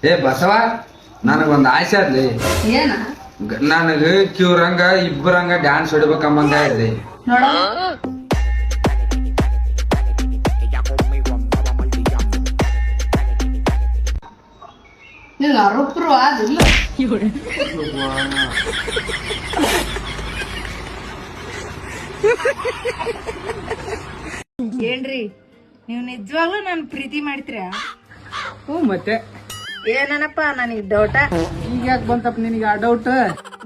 ಏ ಬಸವ, ನನಗೊಂದು ಆಸೆ ಆದ್ಲಿ. ಏನ? ನನಗೆ ಕ್ಯೂರಂಗ ಇಬ್ಬರಂಗ ಡ್ಯಾನ್ಸ್ ಹೊಡಿಬೇಕಂಬಂಗ ಇದ್ಲಿ. ನೋಡ ನೀವು ಅರೊಬ್ರು ಆದಿಲ್ಲ. ಏನ್ರಿ ನೀವು ನಿಜವಾಗ್ಲೂ ನನ್ ಪ್ರೀತಿ ಮಾಡ್ತೀರ? ಹ್ಞೂ ಮತ್ತೆ ಏನನಪ್ಪ ನನಗ್ ಡೌಟ. ಈಗ ಯಾಕೆ ಬಂತಪ್ಪ ನಿನಗೆ ಆ ಡೌಟ್?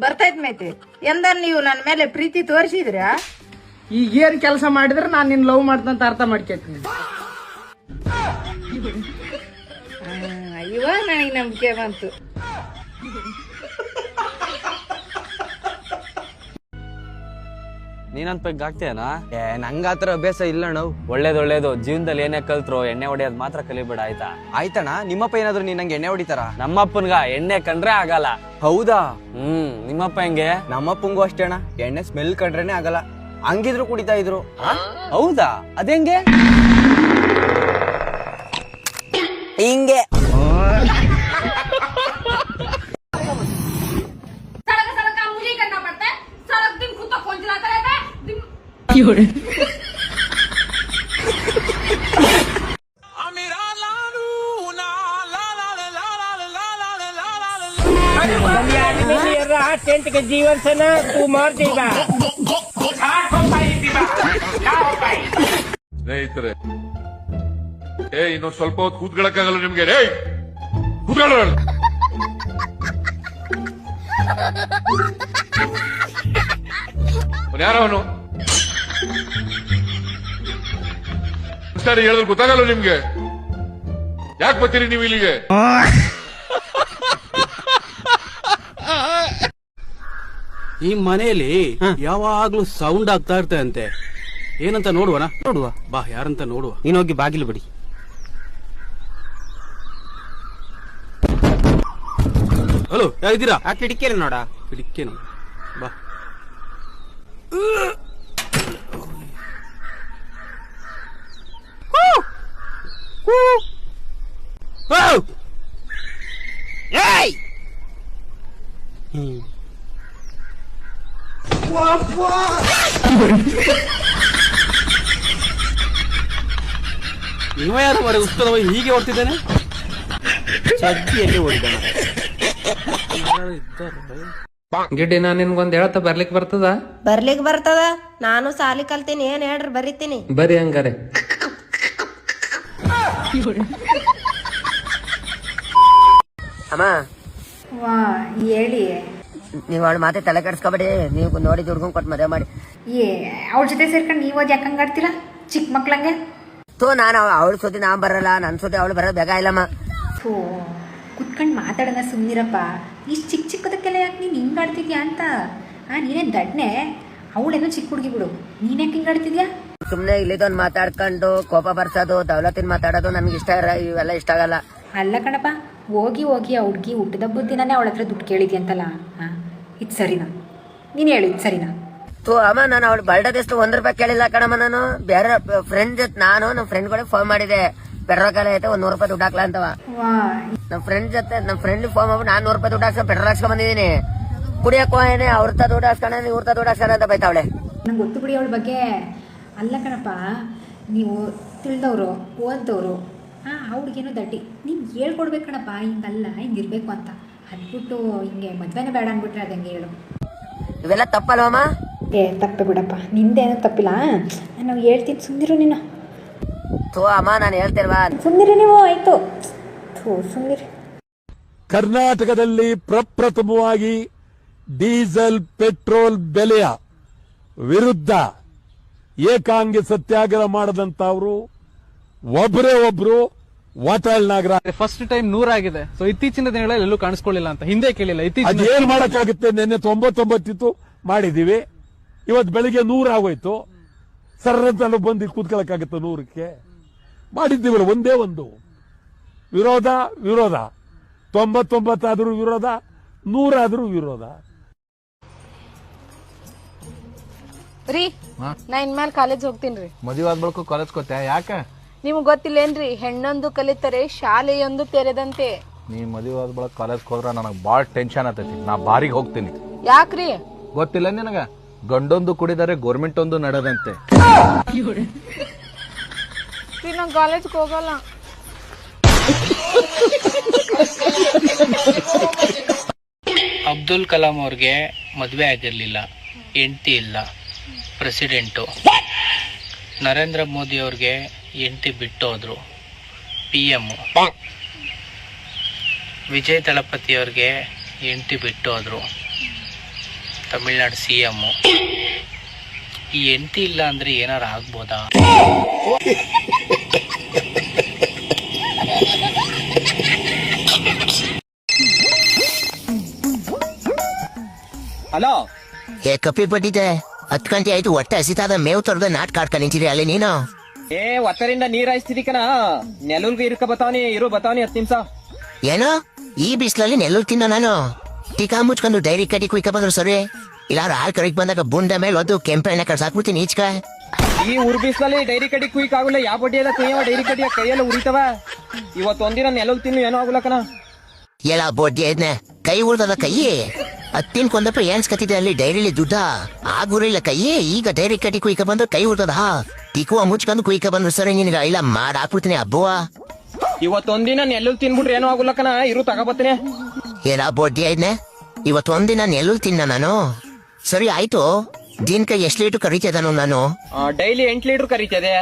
ಬರ್ತೈತ್ ಮೈತಿ ಎಂದ ನೀವು ನನ್ನ ಮೇಲೆ ಪ್ರೀತಿ ತೋರಿಸಿದ್ರ? ಈಗ ಏನ್ ಕೆಲಸ ಮಾಡಿದ್ರೆ ನಾನು ನಿನ್ ಲವ್ ಮಾಡ್ತಂತ ಅರ್ಥ ಮಾಡ್ಕೊತೀನಿ. ಇವಾಗ ನನಗೆ ನಂಬಿಕೆ ಬಂತು. ನೀನಂತ ಪೆಗ್ ಆಗ್ತೇನಾ? ನಂಗಾತರ ಅಭ್ಯಾಸ ಇಲ್ಲ ನಾವು. ಒಳ್ಳೇದು ಜೀವನದಲ್ಲಿ ಏನೇ ಕಲ್ತ್ರು ಎಣ್ಣೆ ಹೊಡೆಯೋದ್ ಮಾತ್ರ ಕಲಿಬೇಡ, ಆಯ್ತಾ? ಆಯ್ತಣ್ಣ, ನಿಮ್ಮಪ್ಪ ಏನಾದ್ರು ನೀನ್ ನಂಗೆ ಎಣ್ಣೆ ಹೊಡಿತಾರ? ನಮ್ಮಪ್ಪನ್ಗ ಎಣ್ಣೆ ಕಂಡ್ರೆ ಆಗಲ್ಲ. ಹೌದಾ? ನಿಮ್ಮಪ್ಪ ಹೆಂಗೆ? ನಮ್ಮಪ್ಪಂಗೂ ಅಷ್ಟೇ ಅಣ್ಣ, ಎಣ್ಣೆ ಸ್ಮೆಲ್ ಕಂಡ್ರೇನೆ ಆಗಲ್ಲ. ಹಂಗಿದ್ರು ಕುಡಿತಾ ಇದ್ರು. ಹೌದಾ? ಅದೇಂಗೆ? ಹಿಂಗೆ जीवन से ना तू मर जाएगा. ಸ್ನೇಹಿತರೆ, ಇನ್ನೊಂದು ಸ್ವಲ್ಪ ಹೊತ್ತು ಕೂತ್ಕೊಳ್ಳಕ್ಕಾಗಲ್ಲ ನಿಮ್ಗೆ? ಕೂತ್ಕೊಳ್ಳ. ಯಾರವನು ಸರಿ ಹೇಳಿದ್ರೆ ಗೊತ್ತಾಗಲ್ಲ ನಿಮ್ಗೆ? ಯಾಕೆ ಬರ್ತೀರಿ ನೀವು ಇಲ್ಲಿಗೆ? ಈ ಮನೆಯಲ್ಲಿ ಯಾವಾಗ್ಲೂ ಸೌಂಡ್ ಆಗ್ತಾ ಇರ್ತದೆ ಅಂತೆ. ಏನಂತ ನೋಡುವನ? ನೋಡುವ ಬಾ, ಯಾರಂತ ನೋಡುವ. ನೀನೋಗಿ ಬಾಗಿಲು ಬಿಡಿ. ಹಲೋ, ಯಾರಿದ್ದೀರಾ? ಆ ಕಿಟಕಿಯಲ್ಲಿ ನೋಡ. ಕಿಟಕಿನ ಬಾ. ಇವ ಯಾರು ಮರೆ ಉಸ್ತದವ ಹೀಗೆ ಓಡ್ತಿದ್ದಾನೆ? ಸದ್ದಿಯಲ್ಲಿ ಓಡಿದ್ದಾನೆ. ಗಿಡ್ಡಿ, ನಾನು ನಿನ್ಗೊಂದ್ ಹೇಳ್ತಾ ಬರ್ಲಿಕ್ ಬರ್ತದ? ಬರ್ಲಿಕ್ ಬರ್ತದ. ನಾನು ಸಾಲಿ ಕಲ್ತೀನಿ, ಏನ್ ಹೇಳ್ರಿ ಬರೀತೀನಿ. ಬರಿ ಹಂಗಾರೆ. ಅಮ್ಮ ವಾ ಹೇಳಿ. ನೀವ್ ಅವಳ ಮಾತೆ ತಲೆ ಕೆಡ್ಸ್ಕೊಬೇಡಿ. ನೀವು ನೋಡಿ ದುಡ್ಕೊಂಡ್ ಕೊಟ್ಟು ಮದುವೆ ಮಾಡಿ. ಅವಳ ಜೊತೆ ಸೇರ್ಕೊಂಡು ನೀವು ಅದು ಯಾಕಂಗ್ ಆಡ್ತೀರಾ ಚಿಕ್ಕ ಮಕ್ಳಂಗೆ? ನಾನು ಅವಳ ಸುದ್ದಿ ನಾವ್ ಬರಲ್ಲ, ನನ್ ಸುದ್ದಿ ಅವಳು ಬರೋದು ಬೇಗ ಇಲ್ಲಮ್ಮ. ಕುತ್ಕೊಂಡು ಮಾತಾಡೋಣ, ಸುಮ್ಮನಿರಪ್ಪ. ಇಷ್ಟು ಚಿಕ್ಕದಕ್ಕೆಲ್ಲ ಯಾಕೆ ನೀನು ಹಿಂಗೆ ಆಡ್ತಿದ್ಯಾ ಅಂತ. ನೀನೇನು ದಡ್ನೆ, ಅವಳೇನೋ ಚಿಕ್ಕ ಹುಡುಗಿ ಬಿಡು, ನೀನ್ ಯಾಕೆ ಹಿಂಗೆ ಆಡ್ತಿದ್ಯಾ? ಸುಮ್ನೆ ಇಲ್ಲಿದೊಂದು ಮಾತಾಡ್ಕೊಂಡು ಕೋಪ ಬರ್ಸೋದು, ದೌಲತಿನ ಮಾತಾಡೋದು ನನ್ಗೆ ಇಷ್ಟ ಇವೆಲ್ಲ ಇಷ್ಟ ಆಗಲ್ಲ. ಅಲ್ಲ ಕಣಪ್ಪ, ಹೋಗಿ ಆ ಹುಡುಗಿ ಹುಟ್ಟಿದ ಬುದ್ಧಿನೇ ಅವಳ ಹತ್ರ ದುಡ್ಡು ಕೇಳಿದ್ಯಂತಲ್ಲ. ಇದು ಸರಿನಾ? ನೀನು ಹೇಳು, ಇದು ಸರಿನಾ? ಅಮ್ಮ, ನಾನು ಅವಳು ಬರ್ಡೇದಷ್ಟು ₹1 ಕೇಳಿಲ್ಲ ಕಣಮ್ಮ. ನಾನು ಬೇರೆ ಫ್ರೆಂಡ್ ಜೊತೆ, ನಮ್ಮ ಫ್ರೆಂಡ್ಗಳಿಗೆ ಫೋನ್ ಮಾಡಿದೆ. ಪೆಟ್ರೋಲ್ ಕಾಲ ಐತೆ, ₹100 ದುಡ್ಡು ಹಾಕ್ಲಾ ಅಂತವ. ನಮ್ಮ ಫ್ರೆಂಡ್ ಫೋನ್ ಮಾಡ್ಬಿಟ್ಟು ನಾನು ₹100 ದುಡ್ಡು ಹಾಕ್ಸ್ಕೊಂಡು ಪೆಟ್ರೋಲ್ ಹಾಕ್ಸ್ಕೊಂಡ್ ಬಂದಿದ್ದೀನಿ. ಕುಡಿಯಕ್ ಹೋಗೇನೆ, ಅವ್ರತ ದುಡ್ಡು ಹಾಕ್ಸ್ಕೊಂಡ, ಇವ್ರತ ದುಡ್ಡು ಹಾಕ್ಸ್ಕೊಂಡ ಅಂತ ಬೈತಾವಳೆ. ನಂಗೆ ಗೊತ್ತು ಬಿಡಿ ಅವಳ ಬಗ್ಗೆ. ಅಲ್ಲ ಕಣಪ್ಪ, ನೀವು ತಿಳಿದವರು, ಓದ್ದವರು, ಅವ್ಳಿಗೇನೋ ದಡ್ಡಿ. ನೀವು ಹೇಳ್ಕೊಡ್ಬೇಕು ಕಣಪ್ಪ, ಹಿಂಗಲ್ಲ ಹಿಂಗಿರ್ಬೇಕು ಅಂತ. ಅದ್ಬಿಟ್ಟು ಹಿಂಗೆ ಮದ್ವೆನೇ ಬೇಡ ಅಂದ್ಬಿಟ್ರೆ ಅದಂಗೆ ಹೇಳು. ಇವೆಲ್ಲ ತಪ್ಪಲ್ವಮ್ಮ? ತಪ್ಪೆ ಬಿಡಪ್ಪ, ನಿಂದೇನೋ ತಪ್ಪಿಲ್ಲ. ನಾವು ಹೇಳ್ತೀನಿ, ಸುಂದಿರು ನೀನು. ಅಮ್ಮ, ನಾನು ಹೇಳ್ತಿಲ್ವಾ? ಸುಂದಿರಿ ನೀವು, ಆಯ್ತು ಸುಂದಿರಿ. ಕರ್ನಾಟಕದಲ್ಲಿ ಪ್ರಪ್ರಥಮವಾಗಿ ಡೀಸೆಲ್ ಪೆಟ್ರೋಲ್ ಬೆಲೆಯ ವಿರುದ್ಧ ಏಕಾಂಗಿ ಸತ್ಯಾಗ್ರಹ ಮಾಡದಂತವರು ಒಬ್ಬರೇ ಒಬ್ರು ವಾಟಾಳ್ ನಾಗರಾಜ್. ಫಸ್ಟ್ ಟೈಮ್ 100 ಆಗಿದೆ. ಸೊ ಇತ್ತೀಚಿನ ದಿನಗಳಲ್ಲಿ ಎಲ್ಲೂ ಕಾಣಿಸ್ಕೊಳ್ಳಿಲ್ಲ ಅಂತ ಹಿಂದೆ ಕೇಳಿಲ್ಲ. ಅದೇನ್ ಮಾಡಕ್ಕಾಗುತ್ತೆ? ನಿನ್ನೆ 99 ಇತ್ತು, ಮಾಡಿದೀವಿ. ಇವತ್ತು ಬೆಳಿಗ್ಗೆ 100 ಆಗೋಯ್ತು. ಸರ್ರಂತ ಬಂದು ಕೂತ್ಕೊಳ್ಳಕ್ಕಾಗುತ್ತೆ 100ಕ್ಕೆ? ಮಾಡಿದ್ದೀವಲ್ಲ, ಒಂದೇ ಒಂದು ವಿರೋಧ. 99 ಆದ್ರೂ ವಿರೋಧ, 100 ಆದ್ರೂ ವಿರೋಧ. ರೀ, ನಾ ಇನ್ಮೇಲೆ ಕಾಲೇಜ್ ಹೋಗ್ತೀನಿ. ಮದುವೆ ಆದ್ ಬಳಿಕ ಕಾಲೇಜ್ ಕೋತೆ ಯಾಕೆ? ನಿಮ್ಗೆ ಗೊತ್ತಿಲ್ಲೇನ್ರಿ, ಹೆಣ್ಣೊಂದು ಕಲಿತರೆ ಶಾಲೆಯೊಂದು ತೆರೆದಂತೆ. ನೀ ಮದುವೆ ಆದ ಬಳಕ ಕಾಲೇಜ್ಗೆ ಹೋದ್ರ ನನಗೆ ಭಾಳ ಟೆನ್ಷನ್ ಆತೈತಿ. ನಾ ಬಾರಿಗೆ ಹೋಗ್ತೀನಿ. ಯಾಕ್ರಿ? ಗೊತ್ತಿಲ್ಲ ನಿನಗ? ಗಂಡೊಂದು ಕುಡಿದರೆ ಗೋರ್ಮೆಂಟ್ ಒಂದು ನಡೆದಂತೆ. ನಾನು ಕಾಲೇಜ್ಗೆ ಹೋಗಲ್ಲ. ಅಬ್ದುಲ್ ಕಲಾಂ ಅವ್ರಿಗೆ ಮದುವೆ ಆಗಿರಲಿಲ್ಲ, ಹೆಂಡತಿ ಇಲ್ಲ, ಪ್ರೆಸಿಡೆಂಟು. ನರೇಂದ್ರ ಮೋದಿ ಅವ್ರಿಗೆ ಹೆಂಡತಿ ಬಿಟ್ಟು ಹೋದ್ರು, PM. ವಿಜಯ್ ದಳಪತಿ ಅವ್ರಿಗೆ ಹೆಂಡತಿ ಬಿಟ್ಟು ಹೋದ್ರು, ತಮಿಳ್ನಾಡು CM. ಈ ಹೆಂಡತಿ ಇಲ್ಲ ಅಂದ್ರೆ ಏನಾರ ಆಗ್ಬೋದಾ? ಹಲೋ, ಏ ಕಪ್ಪಿ ಬಡ್ಡಿದೆ, 10 ಗಂಟೆ ಆಯ್ತು, ಹೊಟ್ಟೆ ಹಸಿತಾದ, ಮೇವು ತೊರೆದ ನಾಟ್ ಕಾಡ್ಕ ನಿಂತಿರಿ ಅಲ್ಲಿ ನೀನು. ಏ ಒತ್ತರಿಂದ ನೀರ್ ಹಾಯಿಸ್ತಿದಿ ಕಣ, ನೆಲುಲ್ಗೆ ಇರ್ಕ ಬತಾವನಿ 10 ನಿಮಿಷ. ಏನೋ ಈ ಬಿಸಿಲಲ್ಲಿ ನೆಲ್ಲೂರು ತಿನ್ನೋ ನಾನು? ಟೀಕಾ ಮುಚ್ಕೊಂಡು ಡೈರಿ ಕಟ್ಟಿ ಕುಯ್ಕ ಬಂದ್ರು ಸರಿ, ಇಲ್ಲಾರ ಹಾಲ್ ಕಡಿಕ್ ಬಂದಾಗ ಬುಂಡ ಮೇಲೆ ಒಂದು ಕೆಂಪೆ ಎಣ್ಣೆ ಕಳ್ಸಾಕ್ಬಿಡ್ತೀನಿ ಈಚ್ಕ. ಈ ಉರ್ ಬಿಸಿಲಲ್ಲಿ ಡೈರಿ ಕಟ್ಟಿ ಕುಯ್ಕ ಆಗುಲ್ಲ. ಯಾವ ಬಡ್ಡಿ ಎಲ್ಲ ಕುಯ್ಯವ ಡೈರಿ ಕಟ್ಟಿಯ ಕೈಯೆಲ್ಲ ಉರಿತವ. ಇವತ್ತೊಂದಿನ ನೆಲುಲ್ ತಿನ್ನು ಏನೋ ಆಗುಲ್ಲ ಕಣ. ಎಲ್ಲ ಬೊಡ್ಡಿ ಐದ್ನೆ ಕೈ ಉಳ್ದದ ಕೈ. ಹತ್ತಿನ ಕೊಂದಪ್ಪ ಏನ್ಸ್ಕತ್ತಿದೆ ಅಲ್ಲಿ ಡೈರಿಲಿ ದುಡ್ಡ ಆಗುರಿಲ್ಲ ಕೈ. ಈಗ ಡೈರಿ ಕಟ್ಟಿ ಕುಯ್ಕ ಬಂದ್ರೆ ಕೈ ಉಳ್ದದ. ಟಿಕುವ ಮುಚ್ಕೊಂಡು ಕುಯ್ಕ ಬಂದ್ರು ಸರಿ, ನಿನಗ ಇಲ್ಲ ಮಾಡ್ ಹಾಕ್ಬಿಡ್ತೀನಿ ಹಬ್ಬವ. ಇವತ್ತೊಂದಿನ ನೆಲ್ಲುಲ್ ತಿನ್ಬಿಟ್ರೆ ಏನೋ ಆಗುಲ್ಲ ಕಣ, ಇರು ತಗೋಬತ್ತೀನಿ. ಏನ ಬೊಡ್ಡಿ ಐದ್ನೆ, ಇವತ್ತೊಂದಿನ ನೆಲ್ಲುಲ್ ತಿನ್ನ ನಾನು. ಸರಿ ಆಯ್ತು, ದಿನಕ್ಕೆ ಎಷ್ಟು ಲೀಟರ್ ಕರಿತಿದ್ದಾನು ನಾನು? ಡೈಲಿ 8 ಲೀಟರ್ ಕರೀತದೆ.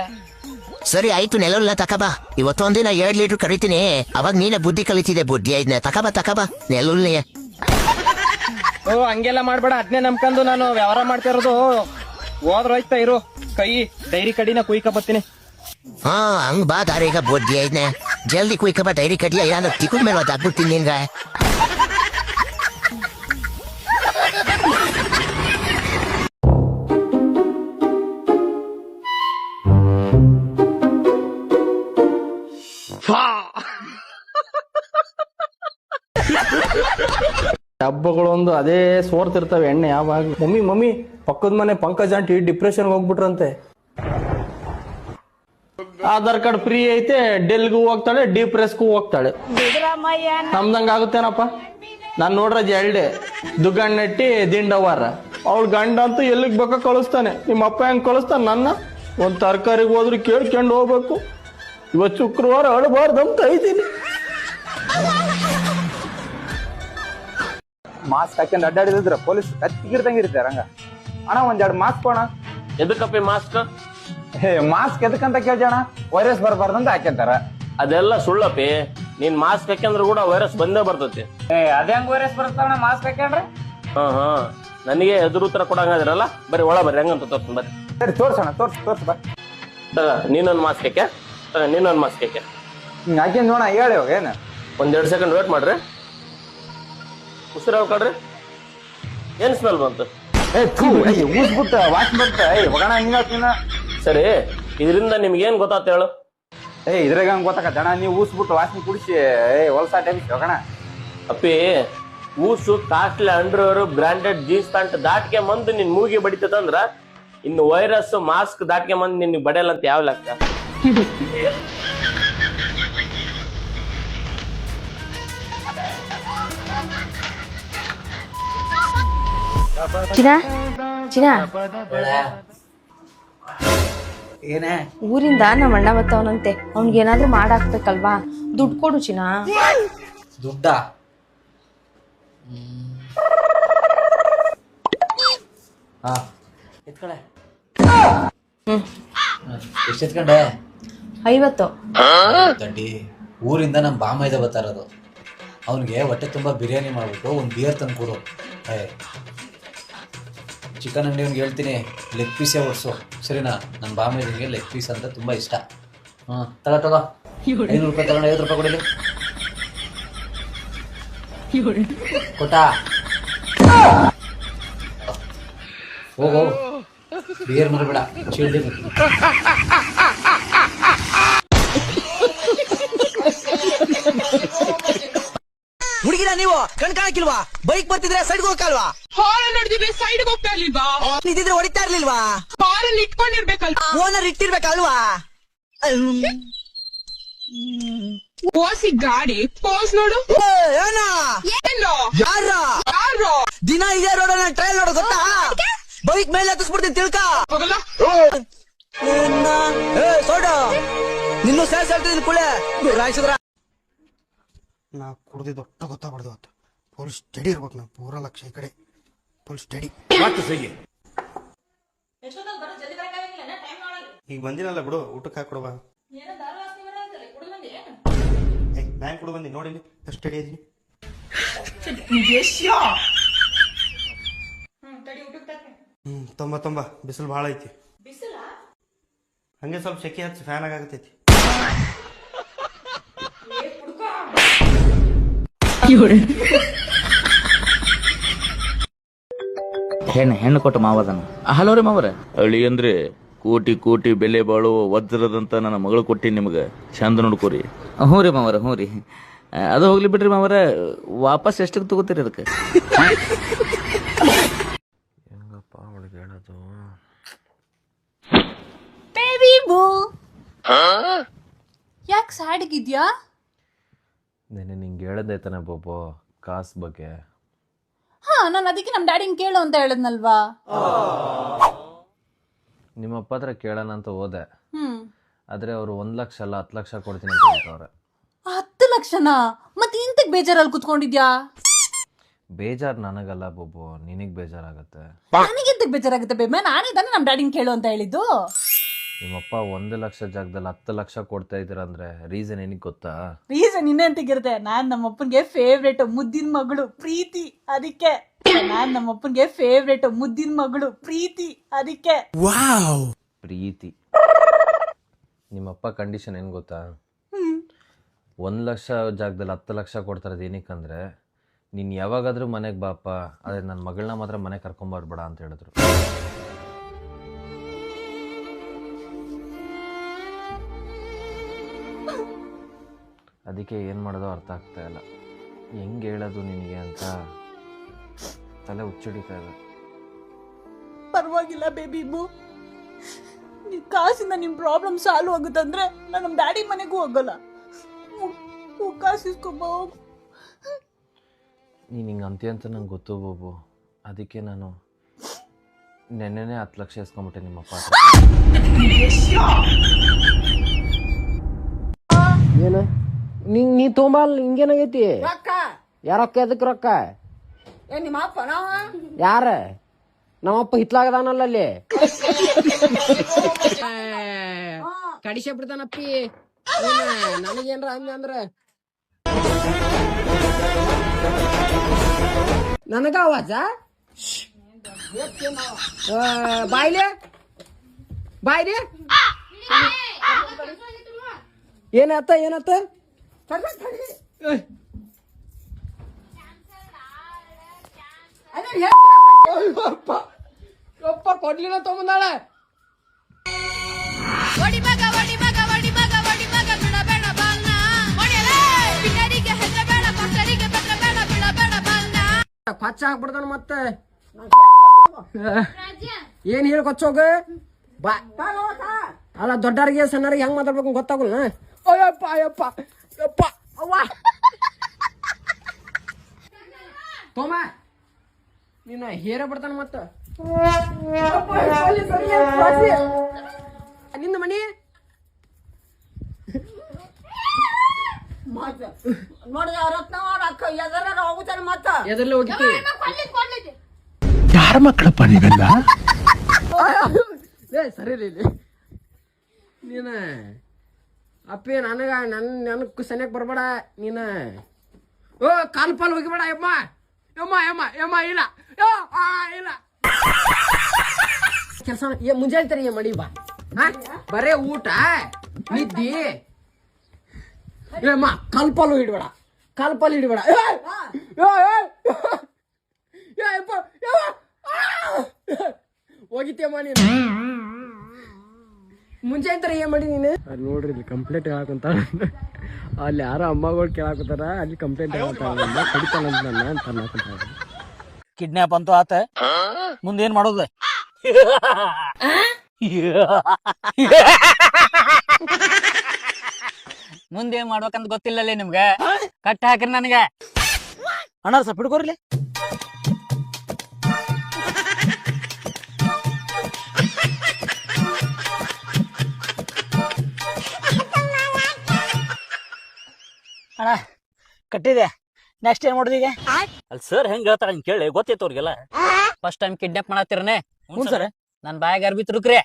ಸರಿ ಆಯ್ತು, ನೆಲ್ಲುಲ್ಲ ತಕಬಾ. ಇವತ್ತೊಂದಿನ 2 ಲೀಟರ್ ಕರಿತೀನಿ, ಅವಾಗ ನೀನೆ ಬುದ್ಧಿ ಕಲಿತಿದೆ. ಬುದ್ಧಿ ಐದ್ನೆ ತಕಬಾ ನೆಲ್ಲುಲ್ನೇ. ಓ ಹಂಗೆಲ್ಲ ಮಾಡ್ಬೇಡ, ಅದ್ನೇ ನಂಬ್ಕೊಂಡು ನಾನು ವ್ಯವಹಾರ ಮಾಡ್ತಾ ಇರೋದು. ಹೋಯ್ತಾ ಇರು, ಕೈ ಡೈರಿ ಕಡಿನ ಕುಯ್ಕ ಬತ್ತೀನಿ. ಹಾ ಹಂಗ್ ಬಾ ದಾರಿಗ ಬುದ್ಧಿ ಐದ್ನೆ, ಜಲ್ದಿ ಕುಯ್ಕ ಬಾ ಡೈರಿ ಕಡಿಯ. ಯಾರು ಟಿಕುಡ್ ಮೇಲೆ ಹಾಕ್ಬಿಡ್ತೀನಿ ನಿನ್ಗ. ಹಬ್ಬಗಳೊಂದು ಅದೇ ಸೋರ್ತಿರ್ತವೆ ಎಣ್ಣೆ ಯಾವಾಗ. ಮಮ್ಮಿ ಪಕ್ಕದ ಮನೆ ಪಂಕಜ್ ಆಂಟಿ ಡಿಪ್ರೆಷನ್ ಹೋಗ್ಬಿಟ್ರಂತೆ. ಆಧಾರ್ ಕಾರ್ಡ್ ಫ್ರೀ ಐತೆ, ಡೆಲ್ಗೂ ಹೋಗ್ತಾಳೆ, ಡಿಪ್ರೆಸ್ಗೂ ಹೋಗ್ತಾಳೆ. ನಮ್ದಂಗ ಆಗುತ್ತೇನಪ್ಪ? ನಾನ್ ನೋಡ್ರ ಎಲ್ಡೆ ದುಗ್ಗಣ್ಣ ನೆಟ್ಟಿ ದಿಂಡವಾರ. ಅವಳ ಗಂಡ ಅಂತೂ ಎಲ್ಲಿಗ್ ಬೇಕ ಕಳಿಸ್ತಾನೆ. ನಿಮ್ಮ ಅಪ್ಪ ಹೆಂಗ್ ಕಳಿಸ್ತಾನ ನನ್ನ? ಒಂದ್ ತರಕಾರಿಗೆ ಹೋದ್ರು ಕೇಳ್ಕೊಂಡು ಹೋಗ್ಬೇಕು. ಇವತ್ತು ಶುಕ್ರವಾರ ಅಳಬಾರ್ದಂತ ಐತೀನಿ. ಮಾಸ್ಕ್ ಹಾಕೊಂಡು ಅಡ್ಡಾಡಿದ್ರೆ ಪೊಲೀಸ್ ಕತ್ತಿಗಿರ್ದಂಗೆ ಇರ್ತಾರೆ ರಂಗ. ಅಣ್ಣ 1-2 ಮಾಸ್ಕ್ ಕೊಣ. ಎದಕ್ಕಪ್ಪಿ ಮಾಸ್ಕ್? ಮಾಸ್ಕ್ ಎದಕ್ಕಂತ ಕೇಳ್ಜಣ, ವೈರಸ್ ಬರಬಾರ್ದಂತ ಹಾಕ್ಯಂತಾರ. ಅದೆಲ್ಲ ಸುಳ್ಳಪ್ಪಿ. ನೀನ್ ಮಾಸ್ಕ್ ಹಾಕ್ಯಂದ್ರ ಕೂಡ ವೈರಸ್ ಬಂದೇ ಬರ್ತೈತಿ. ಅದೇ ಹೆಂಗ್ ವೈರಸ್ ಬರ್ತಣ್ಣ ಮಾಸ್ಕ್ ಹಾಕ್ಯಂಡ್ರೆ? ಹಾ ನನಗೆ ಎದುರು ಉತ್ತರ ಕೊಡಂಗಾದಿರಲ್ಲ. ಬರ್ರಿ ಒಳ ಬರ್ರಿ, ಹೆಂಗಂತ ತೋರ್ಸ್ತೀನಿ ಬರ್ರಿ. ಸರಿ ತೋರ್ಸೋಣ, ತೋರ್ಸ್ ಬಾ. ನೀನೊಂದ್ ಮಾಸ್ಕ್ ಹಾಕ್ಯ, ನೀನೊಂದ್ ಮಾಸ್ಕ್ ಹಾಕ್ಯ. ಹಾಕ್ಯಂದ್ ನೋಡ, ಹೇಳಿ ಹೋಗ. ಏನು 1-2 ಸೆಕೆಂಡ್ ವೇಟ್ ಮಾಡ್ರಿ. ಉಸಿರು ಹೇಳ್ಕೊಡ್ರಿ. ಏನ್ ಸ್ಮೆಲ್ ಬಂತು? ಊಸ್ಬಿಟ್ಟು ವಾಚ್ ಬರ್ತ ಹೋಗೋಣ. ಹಿಂಗ ಸರಿ, ಇದರಿಂದ ನಿಮ್ಗೆ ಏನ್ ಗೊತ್ತಾತ ಹೇಳು? ಇದ್ರಾಗ ಹಂಗ ಗೊತ್ತಾಗತ್ತಣ. ನೀವು ಊಸ್ಬಿಟ್ಟು ವಾಸನೆ ಕುಡಿಸಿ ಹೊಲ್ಸಾ ಟೈಮ್ ಹೋಗೋಣ. ಅಪ್ಪಿ, ಊಸು costly underwear branded jeans pant ದಾಟ್ಕೆ ಮಂದು ನಿನ್ ಮೂಗಿಗೆ ಬಡಿತದಂದ್ರ ಇನ್ನು ವೈರಸ್ ಮಾಸ್ಕ್ ದಾಟ್ಕೆ ಮಂದ್ ನಿನ್ ಬಡಿಯಲ್ಲ ಅಂತ ಯಾವ ಲೆಕ್ಕ? ಚಿನಾ ಊರಿಂದ ನಮ್ಮ ಅಣ್ಣ ಬತ್ತವನಂತೆ, ಅವ್ನಿಗೇನಾದ್ರೂ ಮಾಡಾಕ್ಬೇಕಲ್ವಾ? ದುಡ್ಡು ಕೊಡು ಚಿನಾ. ದುಡ್ಡ ಎಷ್ಟೆತ್ಕೊಂಡೆ? 50. ತಡ್ಡಿ, ಊರಿಂದ ನಮ್ಮ ಬಾಮೈದ ಬರ್ತಾ ಇರೋದು. ಅವನಿಗೆ ಹೊಟ್ಟೆ ತುಂಬ ಬಿರಿಯಾನಿ ಮಾಡ್ಬಿಟ್ಟು ಒಂದು ಬಿಯರ್ ತಂದು ಕೊಡು. ಚಿಕನ್ ಅಂಗಡಿ ಹೇಳ್ತೀನಿ, ಲೆಗ್ ಪೀಸೇ ಓಡಿಸು ಸರಿನಾ? ನನ್ನ ಬಾಮೈದನಿಗೆ ಲೆಗ್ ಪೀಸ್ ಅಂತ ತುಂಬ ಇಷ್ಟ. ತಗೋ 500 ರೂಪಾಯಿ ತಗೊಂಡು 50 ರೂಪಾಯಿ ಕೊಡಲಿ. ಕೊಟ್ಟಾ? ಹೋಗೋ, ಬಿಯರ್ ಮರಬೇಡ, ಚೀಲ್ಡಿ. ಹುಡುಗಿರ ನೀವು ಕಣ್ಕಾಣಕ್ಕಿಲ್ವಾ? ಬೈಕ್ ಬರ್ತಿದ್ರೆ ಸೈಡ್ಗೆ ಹೋಗಲ್ವಾ? ಹಾಲ್ ನೋಡಿದ್ರೆ ಸೈಡ್ಗೆ ಹೋಗ್ತಾ ಇರ್ಲಿಲ್ವಾ? ಇದ್ರೆ ಹೊಡಿತಾ ಇರ್ಲಿಲ್ವಾ? ಕಾರಲ್ಲಿ ಇಟ್ಕೊಂಡಿರ್ಬೇಕಲ್ವಾ? ಓನರ್ ಇಟ್ಟಿರ್ಬೇಕಲ್ವಾ? ಓಸಿ ಗಾಡಿ ಪೋಸ್ ನೋಡು. ದಿನ ಇದೇ ರೋಡ್ ಟ್ರೈಲ್ ನೋಡು ಗೊತ್ತಾ? ಬೈಕ್ ಮೇಲೆ ಹತ್ತಿಸ್ಬಿಡ್ತೀನಿ ತಿಳ್ಕ. ಸೋಡ ನಿನ್ನೂ ಸೇರ್ಸ್ ಹೇಳ್ತಿದ್ದೀನಿ ಕುಳೆ ರಾಯಿಸಿದ್ರ. ನಾ ಕುಡ್ದಿದ್ದು ಒಟ್ಟ ಗೊತ್ತಾಗ್ಬಾರ್ದು ಅವತ್ತು. ಫುಲ್ ಸ್ಟಡಿ ಇರ್ಬೇಕು. ನಾ ಪೂರ ಲಕ್ಷ ಈ ಕಡೆ ಫುಲ್ ಸ್ಟಡಿ. ಈಗ ಬಂದಿನಲ್ಲ ಬಿಡು, ಊಟಕ್ಕೆ ಹಾಕೊಡುವ. ನಾನು ಕುಡು ಬಂದಿ ನೋಡಿ ಎಷ್ಟು ಸ್ಟಡಿ ಇದೀನಿ. ತೊಂಬ ಬಿಸಿಲು ಭಾಳ ಐತಿ. ಹಂಗೆ ಸ್ವಲ್ಪ ಸೆಕೆ ಹಚ್ಚಿ ಫ್ಯಾನ್ ಆಗತೈತಿ. ಹೆಣ್ಣು ಕೊಟ್ಟು ಮಾವದನ. ಹಲೋ ರೀ ಮಾವರ. ಅಳಿ ಅಂದ್ರೆ ಕೋಟಿ ಕೋಟಿ ಬೆಲೆ ಬಾಳುವ ವಜ್ರದಂತ ನನ್ನ ಮಗಳು ಕೊಟ್ಟಿ ನಿಮ್ಗೆ ಚಂದ ನೋಡ್ಕೋರಿ. ಹ್ಞೂ ರೀ ಮಾವರ, ಹ್ಞೂ ರೀ. ಅದು ಹೋಗ್ಲಿ ಬಿಡ್ರಿ ಮಾವರ, ವಾಪಸ್ ಎಷ್ಟಕ್ಕೆ ತಗೋತೀರಿ ಅದಕ್ಕೆ? ಹೆಂಗಪ್ಪ ಅವಳಿಗೆ ಹೇಳೋದು? ಯಾಕೆ ಸ್ಯಾಡ್ಗಿದ್ಯಾ? ನೆನೆ ನಿಂಗೆ ಹೇಳದೈತಾನೆ ಬಾಬು ಕಾಸ್ ಬಗ್ಗೆ. ಹಾ, ನಾನು ಅದಕ್ಕೆ ನಮ್ಮ ಡ್ಯಾಡಿನ ಕೇಳು ಅಂತ ಹೇಳದ್ನಲ್ವಾ. ನಿಮ್ಮಪ್ಪ ಹತ್ರ ಕೇಳೋಣ ಅಂತ ಹೋದೆ, ಆದ್ರೆ ಅವ್ರು 1 ಲಕ್ಷ ಅಲ್ಲ 10 ಲಕ್ಷ ಕೊಡ್ತೀನಿ ಅಂತ ಹೇಳ್ತವ್ರೆ. 10 ಲಕ್ಷನಾ? ಮತ್ತೆ ಇಂತಕ್ ಬೇಜಾರಲ್ಲಿ ಕುತ್ಕೊಂಡಿದ್ಯಾ? ಬೇಜಾರ್ ನನಗಲ್ಲ ಬಾಬು, ನಿನಗ್ ಬೇಜಾರಾಗತ್ತೆ. ನನಗೆಂತಕ್ ಬೇಜಾರಾಗುತ್ತೆ ಬೇಬ? ನಾನೇ ತಾನೇ ನಮ್ಮ ಡ್ಯಾಡಿನ ಕೇಳು ಅಂತ ಹೇಳಿದ್ದು. ನಿಮ್ಮಪ್ಪ 1 ಲಕ್ಷ ಜಾಗದಲ್ಲಿ 10 ಲಕ್ಷ ಕೊಡ್ತಾ ಇದ್ದೀರ ಅಂದ್ರೆ ರೀಸನ್ ಏನಿಗೆ ಗೊತ್ತಾ? ರೀಸನ್ ಇನ್ನೆಂತಿಗಿರುತ್ತೆ, ನಾನ್ ನಮ್ಮಪ್ಪನ್ಗೆ ಫೇವ್ರೇಟ್ ಮುದ್ದಿನ ಮಗಳು ಪ್ರೀತಿ, ಅದಕ್ಕೆ. ನಾನ್ ನಮ್ಮಪ್ಪನ್ಗೆ ಫೇವ್ರೇಟ್ ಮುದ್ದಿನ ಮಗಳು ಪ್ರೀತಿ, ಅದಕ್ಕೆ. ಪ್ರೀತಿ. ನಿಮ್ಮಪ್ಪ ಕಂಡೀಷನ್ ಏನ್ ಗೊತ್ತಾ? 1 ಲಕ್ಷ ಜಾಗದಲ್ಲಿ 10 ಲಕ್ಷ ಕೊಡ್ತಾರದು ಏನಕ್ಕಂದ್ರೆ, ನೀನ್ ಯಾವಾಗಾದ್ರೂ ಮನೆಗೆ ಬಾಪ, ಆದ್ರೆ ನನ್ನ ಮಗಳನ್ನ ಮಾತ್ರ ಮನೆ ಕರ್ಕೊಂಬರ್ಬೇಡ ಅಂತ ಹೇಳಿದ್ರು. ಅದಕ್ಕೆ ಏನು ಮಾಡೋದು ಅರ್ಥ ಆಗ್ತಾ ಇಲ್ಲ. ಹೆಂಗೆ ಹೇಳೋದು ನಿನಗೆ ಅಂತ ತಲೆ ಹುಚ್ಚಿಡಿತಾ ಇದೆ. ಪರವಾಗಿಲ್ಲ ಬೇಬಿ ಬೂ, ಕಾಸಿಂದ ನಿಮ್ ಪ್ರಾಬ್ಲಮ್ ಸಾಲ್ವ್ ಆಗುತ್ತಂದ್ರೆ ನಾನು ನಮ್ಮ ಡ್ಯಾಡಿ ಮನೆಗೂ ಹೋಗಲ್ಲ. ಕಾಸು ಇಸ್ಕೊಂಬ ಹೋಗು. ನೀನು ಹಿಂಗೆ ಅಂತೀಯ ಅಂತ ನಂಗೆ ಗೊತ್ತು ಬಾಬು, ಅದಕ್ಕೆ ನಾನು ನೆನ್ನೆನೇ 10 ಲಕ್ಷ ಇಸ್ಕೊಂಬಿಟ್ಟೆ ನಿಮ್ಮಪ್ಪ ಹತ್ರ. ಏನು ನೀ ತೊಂಬಲ್ ಹಿಂಗೇನಾಗೈತಿ? ಯಾರೊಕ್ಕ ಎದಕ್ಕೆ ರೊಕ್ಕ? ನಿಮ್ಮ ಅಪ್ಪ ಯಾರ? ನಮ್ಮಪ್ಪ ಹಿತ್ಲಾಗದಾನಲ್ಲ ಅಲ್ಲಿ. ಕಡಿಸೆ ಬಿಡ್ತಾನಪ್ಪಿ. ನನಗೇನ್ರ ಅಂದ್ರ ನನಗ ಆವಾಜ ಬಾಯ್ಲೆ ಬಾಯ್ಲೆ. ಏನತ್ತ ಕೊಡ್ಲಿಲ್ಲ ತೊಗೊಂಬಂದಾಳೆ. ಕೊಚ್ಚ ಹಾಕ್ಬಿಡ್ತಾನ ಮತ್ತೆ. ಏನ್ ಹೇಳಿ ಕೊಚ್ಚೋಗ ಬಾ. ಅಲ್ಲ ದೊಡ್ಡರಿಗೆ ಸಣ್ಣರಿಗೆ ಹೆಂಗ್ ಮಾತಾಡ್ಬೇಕು ಗೊತ್ತಾಗಲ್ಲ. ಅಯ್ಯಪ್ಪ ಅಯ್ಯಪ್ಪ ಯಪ್ಪ ಅವ್ವ ತೋಮ ನೀನು ಹೇರ ಬಿಡ್ತಾನ ಮತ್ತ. ನಿಂದ ಮನಿ ನೋಡಿದ ಹೋಗುತ್ತಾನೆ ಮತ್ತ ಎದರ್ಲಿ ಹೋಗಿತಿ? ಯಾರ ಮಕ್ಕಳಪ್ಪ ನೀವೆಲ್ಲ? ಸರಿ ನೀನ ಅಪ್ಪಿ ನನಗ ನನಗ್ ಸನಿಯಕ್ ಬರ್ಬೇಡ ನೀನ. ಓ ಕಾಲ್ ಪಾಲ್ ಹೋಗಿಬೇಡ ಯಮ್ಮ ಯಮ್ಮ ಯಮ್ಮ ಯಮ್ಮ ಇಲ್ಲ ಇಲ್ಲ ಕೆಲಸ ಮುಂಜಾನೆ ತರಿ ಮಡಿ ಬಾ. ಬರೇ ಊಟ ನಿದ್ದಿ. ಏಮ್ಮ ಕಾಲ್ಪಾಲು ಹಿಡ್ಬೇಡ, ಕಾಲ್ಪಾಲು ಹಿಡಿಬೇಡ. ಹೋಗಿತ್ತಮ್ಮ ನೀನು ಮುಂಜಾನೆ ತರ ಏನ್ ಮಾಡಿ ನೀನು? ನೋಡ್ರಿ ಇಲ್ಲಿ ಕಂಪ್ಲೇಂಟ್ ಹೇಳಾಕಂತ. ಅಲ್ಲಿ ಯಾರೋ ಅಮ್ಮಗಳು ಕೇಳಾಕತ್ತಾರ, ಅಲ್ಲಿ ಕಂಪ್ಲೇಂಟ್ ಹೇಳತ್ತಾರ ಕಡಿತಾನಂತ ನನ್ನ ಅಂತ ಅನ್ನಕಂತ. ಕಿಡ್ನಾಪ್ ಅಂತೂ ಆತ, ಮುಂದೇನ್ ಮಾಡೋದು? ಮುಂದೆ ಏನ್ ಮಾಡ್ಬೇಕಂತ ಗೊತ್ತಿಲ್ಲಲೇ ನಿಮ್ಗೆ ಕಟ್ಟ ಹಾಕ್ರಿ ನನಗೆ. ಅಣ್ಣ ಸ್ವಲ್ಪ ಹಿಡ್ಕೋರ್ಲಿ. ಅಣ್ಣ ಕಟ್ಟಿದೆ, ನೆಕ್ಸ್ಟ್ ಏನ್ ಮಾಡೋದು ಈಗ? ಅಲ್ಲಿ ಸರ್ ಹೆಂಗ್ ಹೇಳ್ತಾರ ಹಂಗ್ ಕೇಳಿ ಗೊತ್ತೈತ ಅವ್ರಿಗೆಲ್ಲ. ಫಸ್ಟ್ ಟೈಮ್ ಕಿಡ್ನಾಪ್ ಮಾಡತ್ತಿರನೆ. ಹ್ಞೂ ಸರ್. ನನ್ ಬಾಯಾಗ ಅರ್ಬಿ ತುರುಕ್ರಿ.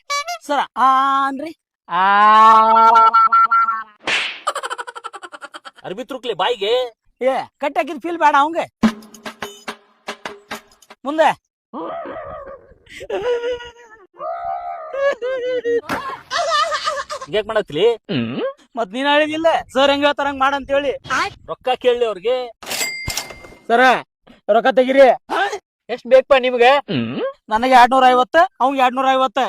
ಸರ ಅನ್ರಿ ಅರ್ಬಿ ತುರುಕ್ಲಿ ಬಾಯಿಗೆ. ಏ ಕಟ್ ಹಾಕಿದ್ ಫೀಲ್ ಬೇಡ ಅವಂಗೆ. ಮುಂದೆ ಹಿಂಗ್ಯಾಕ್ ಮಾಡತ್ಲಿ? ಮತ್ ನೀನ್ ಹೇಳಿದಿಲ್ಲ ಸರ್ ಹೆಂಗ್ ಹೇಳ್ತಾರ ಹಂಗ್ ಮಾಡಂತ ಹೇಳಿ. ರೊಕ್ಕ ಕೇಳಿ ಅವ್ರಿಗೆ. ಸರ ರೊಕ್ಕ ತೆಗಿರಿ. ಎಷ್ಟ್ ಬೇಕಪ್ಪ ನಿಮ್ಗೆ? ನನಗೆ 250, ಅವ್ಗೆ 250.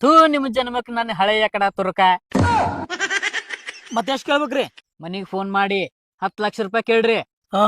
ಥೂ ನಿಮ್ ಜನ್ಮಕ್ ನನ್ನ ಹಳೆಯ ಕಡ ತುರುಕ. ಮತ್ತೆ ಎಷ್ಟ್ ಕೇಳ್ಬೇಕ್ರಿ? ಮನಿಗ್ ಫೋನ್ ಮಾಡಿ 10 ಲಕ್ಷ ರೂಪಾಯಿ ಕೇಳ್ರಿ. ಹಾ